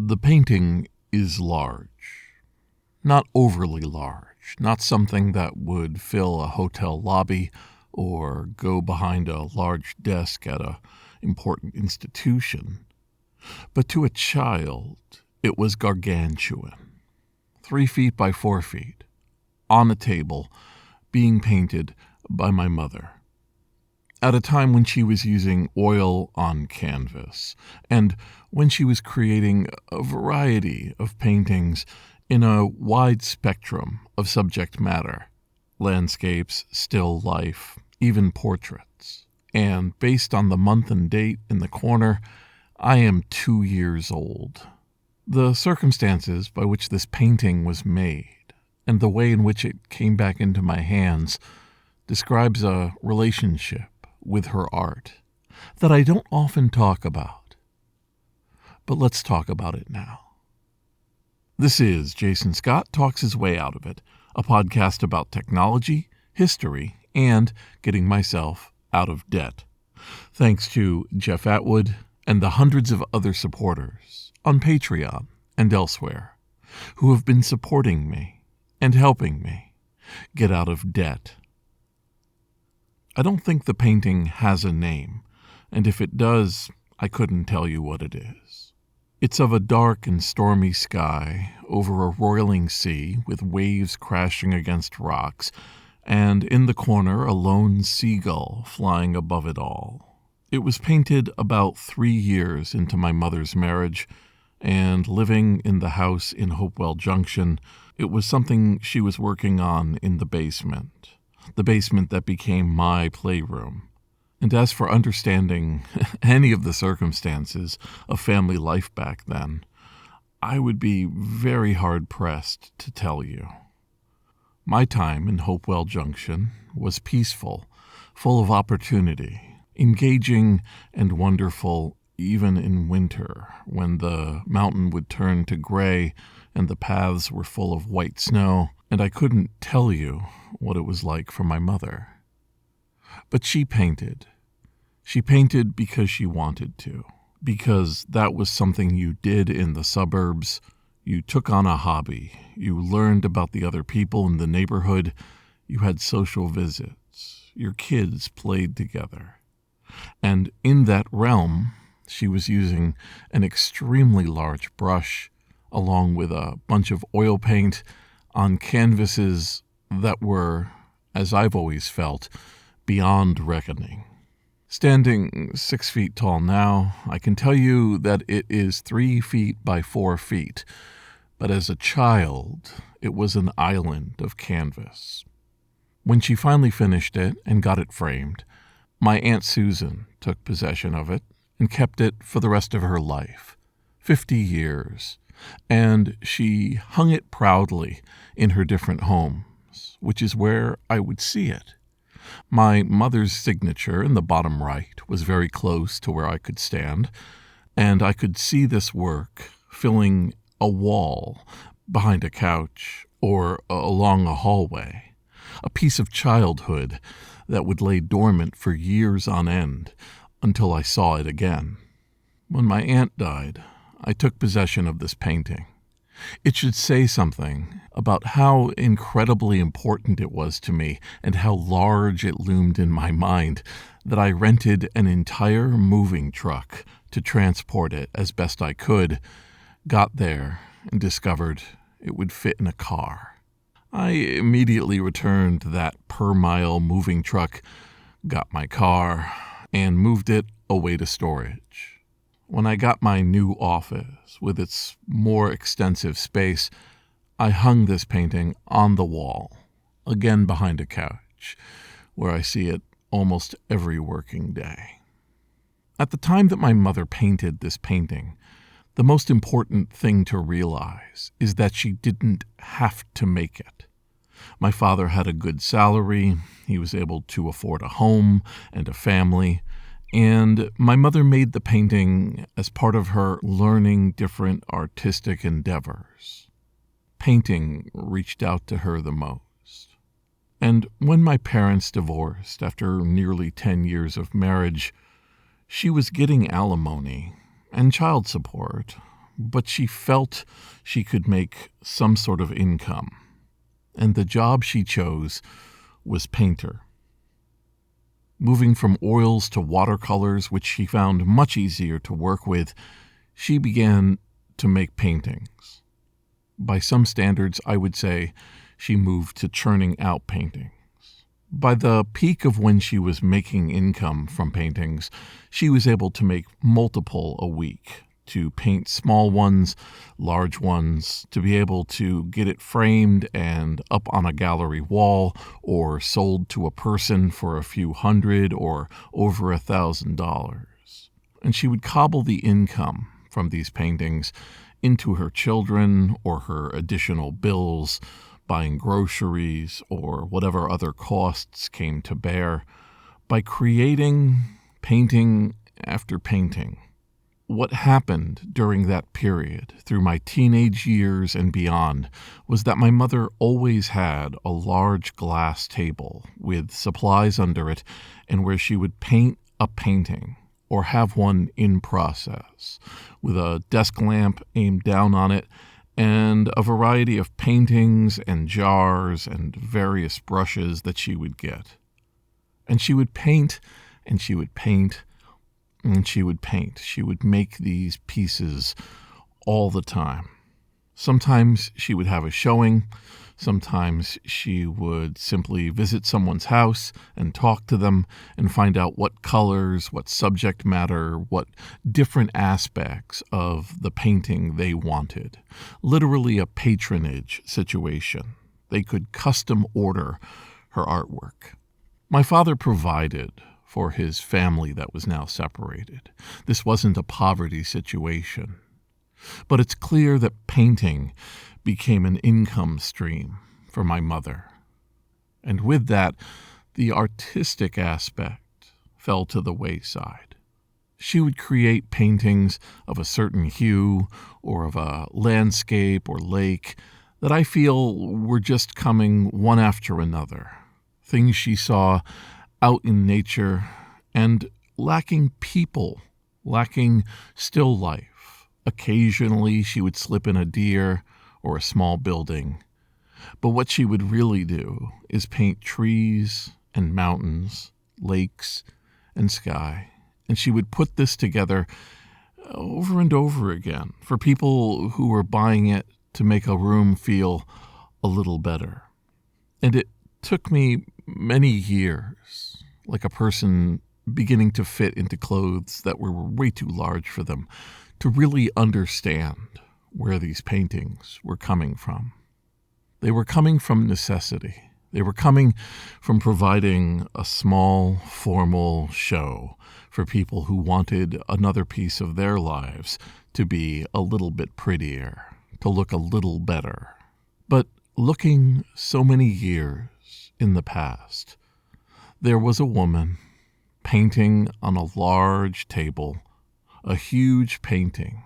The painting is large. Not overly large, not something that would fill a hotel lobby or go behind a large desk at an important institution. But to a child, it was gargantuan. 3 feet by 4 feet, on a table, being painted by my mother. At a time when she was using oil on canvas, and when she was creating a variety of paintings in a wide spectrum of subject matter, landscapes, still life, even portraits. And based on the month and date in the corner, I am 2 years old. The circumstances by which this painting was made, and the way in which it came back into my hands, describes a relationship with her art that I don't often talk about. But let's talk about it now. This is Jason Scott Talks His Way Out of It, a podcast about technology, history, and getting myself out of debt. Thanks to Jeff Atwood and the hundreds of other supporters on Patreon and elsewhere who have been supporting me and helping me get out of debt. I don't think the painting has a name, and if it does, I couldn't tell you what it is. It's of a dark and stormy sky over a roiling sea with waves crashing against rocks, and in the corner a lone seagull flying above it all. It was painted about 3 years into my mother's marriage, and living in the house in Hopewell Junction, it was something she was working on in the basement that became my playroom. And as for understanding any of the circumstances of family life back then, I would be very hard-pressed to tell you. My time in Hopewell Junction was peaceful, full of opportunity, engaging and wonderful even in winter, when the mountain would turn to gray and the paths were full of white snow, and I couldn't tell you what it was like for my mother. But she painted. She painted because she wanted to, because that was something you did in the suburbs. You took on a hobby. You learned about the other people in the neighborhood. You had social visits. Your kids played together. And in that realm, she was using an extremely large brush along with a bunch of oil paint on canvases that were, as I've always felt, beyond reckoning. Standing 6 feet tall now, I can tell you that it is 3 feet by 4 feet, but as a child, it was an island of canvas. When she finally finished it and got it framed, my Aunt Susan took possession of it and kept it for the rest of her life, 50 years, and she hung it proudly in her different homes, which is where I would see it. My mother's signature in the bottom right was very close to where I could stand, and I could see this work filling a wall behind a couch or along a hallway, a piece of childhood that would lay dormant for years on end until I saw it again. When my aunt died, I took possession of this painting. It should say something about how incredibly important it was to me and how large it loomed in my mind that I rented an entire moving truck to transport it as best I could, got there, and discovered it would fit in a car. I immediately returned that per-mile moving truck, got my car, and moved it away to storage. When I got my new office with its more extensive space, I hung this painting on the wall, again behind a couch, where I see it almost every working day. At the time that my mother painted this painting, the most important thing to realize is that she didn't have to make it. My father had a good salary, he was able to afford a home and a family, and my mother made the painting as part of her learning different artistic endeavors. Painting reached out to her the most. And when my parents divorced after nearly 10 years of marriage, she was getting alimony and child support, but she felt she could make some sort of income. And the job she chose was painter. Moving from oils to watercolors, which she found much easier to work with, she began to make paintings. By some standards, I would say she moved to churning out paintings. By the peak of when she was making income from paintings, she was able to make multiple a week, to paint small ones, large ones, to be able to get it framed and up on a gallery wall or sold to a person for a few $100 or over $1,000. And she would cobble the income from these paintings into her children or her additional bills, buying groceries or whatever other costs came to bear, by creating painting after painting. What happened during that period, through my teenage years and beyond, was that my mother always had a large glass table with supplies under it, and where she would paint a painting or have one in process, with a desk lamp aimed down on it, and a variety of paintings and jars and various brushes that she would get. And she would paint, and she would paint, and she would paint. She would make these pieces all the time. Sometimes she would have a showing. Sometimes she would simply visit someone's house and talk to them and find out what colors, what subject matter, what different aspects of the painting they wanted. Literally a patronage situation. They could custom order her artwork. My father provided for his family that was now separated. This wasn't a poverty situation. But it's clear that painting became an income stream for my mother. And with that, the artistic aspect fell to the wayside. She would create paintings of a certain hue or of a landscape or lake that I feel were just coming one after another. Things she saw out in nature and lacking people, lacking still life. Occasionally she would slip in a deer or a small building. But what she would really do is paint trees and mountains, lakes and sky. And she would put this together over and over again for people who were buying it to make a room feel a little better. And it took me many years, like a person beginning to fit into clothes that were way too large for them, to really understand where these paintings were coming from. They were coming from necessity. They were coming from providing a small, formal show for people who wanted another piece of their lives to be a little bit prettier, to look a little better. But looking so many years in the past, there was a woman painting on a large table, a huge painting,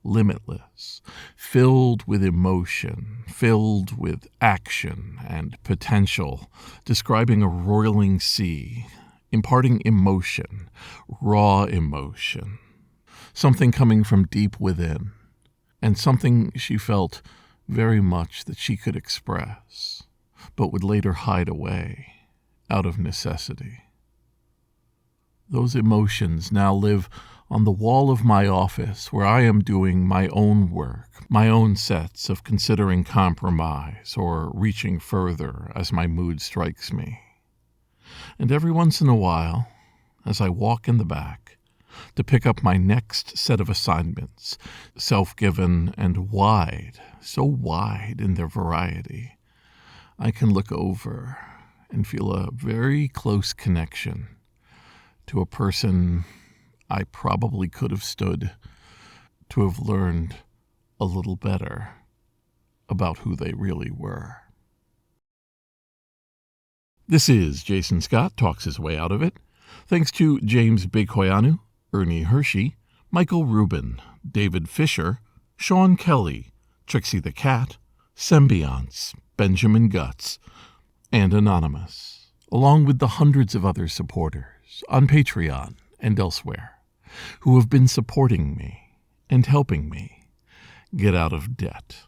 limitless, filled with emotion, filled with action and potential, describing a roiling sea, imparting emotion, raw emotion, something coming from deep within, and something she felt very much that she could express, but would later hide away out of necessity. Those emotions now live on the wall of my office, where I am doing my own work, my own sets of considering compromise or reaching further as my mood strikes me. And every once in a while, as I walk in the back to pick up my next set of assignments, self-given and wide, so wide in their variety, I can look over and feel a very close connection to a person I probably could have stood to have learned a little better about who they really were. This is Jason Scott Talks His Way Out of It. Thanks to James Bighoyanu, Ernie Hershey, Michael Rubin, David Fisher, Sean Kelly, Trixie the Cat, Symbionts, Benjamin Guts, and Anonymous, along with the hundreds of other supporters on Patreon and elsewhere, who have been supporting me and helping me get out of debt.